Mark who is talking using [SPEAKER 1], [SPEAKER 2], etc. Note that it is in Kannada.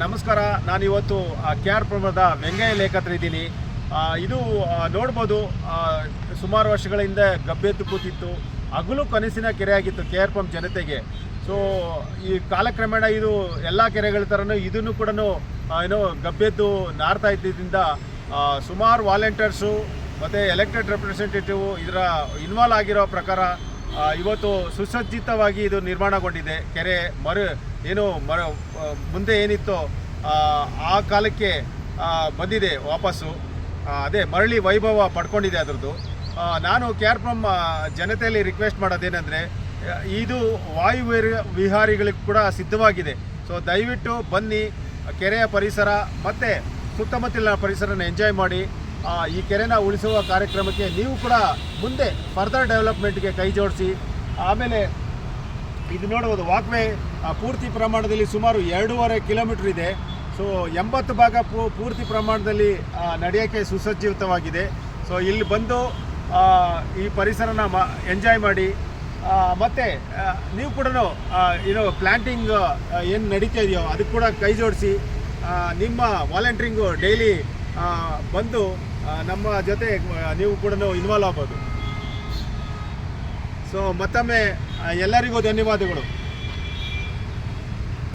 [SPEAKER 1] ನಮಸ್ಕಾರ. ನಾನಿವತ್ತು KR ವೆಂಗಯ್ಯ ಲೇಕ್ ಹತ್ರ ಇದ್ದೀನಿ. ಇದು ನೋಡ್ಬೋದು, ಸುಮಾರು ವರ್ಷಗಳ ಹಿಂದೆ ಗಬ್ಬೆದ್ದು ಕೂತಿತ್ತು. ಹಗಲು ಕನಸಿನ ಕೆರೆಯಾಗಿತ್ತು KR ಜನತೆಗೆ. ಸೊ ಈ ಕಾಲಕ್ರಮೇಣ ಇದು ಎಲ್ಲ ಕೆರೆಗಳ ಥರನೂ ಇದನ್ನು ಕೂಡ ಗಬ್ಬೆದ್ದು ನಾರ್ತಾ ಇದ್ದಿದ್ದರಿಂದ ಸುಮಾರು ವಾಲಂಟಿಯರ್ಸು ಮತ್ತು ಎಲೆಕ್ಟೆಡ್ ರೆಪ್ರೆಸೆಂಟೇಟಿವ್ ಇದರ ಇನ್ವಾಲ್ವ್ ಆಗಿರೋ ಪ್ರಕಾರ ಇವತ್ತು ಸುಸಜ್ಜಿತವಾಗಿ ಇದು ನಿರ್ಮಾಣಗೊಂಡಿದೆ. ಕೆರೆ ಮುಂದೆ ಏನಿತ್ತೋ ಆ ಕಾಲಕ್ಕೆ ಬಂದಿದೆ ವಾಪಸ್ಸು. ಅದೇ ಮರಳಿ ವೈಭವ ಪಡ್ಕೊಂಡಿದೆ ಅದರದ್ದು. ನಾನು KR ಜನತೆಯಲ್ಲಿ ರಿಕ್ವೆಸ್ಟ್ ಮಾಡೋದೇನೆಂದರೆ, ಇದು ವಾಯು ವಿಹಾರಿಗಳಿಗೆ ಕೂಡ ಸಿದ್ಧವಾಗಿದೆ. ಸೊ ದಯವಿಟ್ಟು ಬನ್ನಿ, ಕೆರೆಯ ಪರಿಸರ ಮತ್ತು ಸುತ್ತಮುತ್ತಲಿನ ಪರಿಸರನ ಎಂಜಾಯ್ ಮಾಡಿ. ಈ ಕೆರೆನ ಉಳಿಸುವ ಕಾರ್ಯಕ್ರಮಕ್ಕೆ ನೀವು ಕೂಡ ಮುಂದೆ ಫರ್ದರ್ ಡೆವಲಪ್ಮೆಂಟ್ಗೆ ಕೈ ಜೋಡಿಸಿ. ಆಮೇಲೆ ಇದು ನೋಡ್ಬೋದು, ವಾಕ್ವೇ ಪೂರ್ತಿ ಪ್ರಮಾಣದಲ್ಲಿ ಸುಮಾರು 2.5 ಕಿಲೋಮೀಟ್ರ್ ಇದೆ. ಸೊ 80 ಭಾಗ ಪೂರ್ತಿ ಪ್ರಮಾಣದಲ್ಲಿ ನಡೆಯೋಕ್ಕೆ ಸುಸಜ್ಜಿತವಾಗಿದೆ. ಸೊ ಇಲ್ಲಿ ಬಂದು ಈ ಪರಿಸರನ ಎಂಜಾಯ್ ಮಾಡಿ. ಮತ್ತು ನೀವು ಕೂಡ ಪ್ಲ್ಯಾಂಟಿಂಗ್ ಏನು ನಡೀತಾ ಇದೆಯೋ ಅದಕ್ಕೆ ಕೂಡ ಕೈ ಜೋಡಿಸಿ. ನಿಮ್ಮ ವಾಲಂಟ್ರಿಂಗು ಡೈಲಿ ಬಂದು ನಮ್ಮ ಜೊತೆ ನೀವು ಕೂಡ ಇನ್ವಾಲ್ವ್ ಆಗ್ಬೋದು. ಸೊ ಮತ್ತೊಮ್ಮೆ ಎಲ್ಲರಿಗೂ ಧನ್ಯವಾದಗಳು.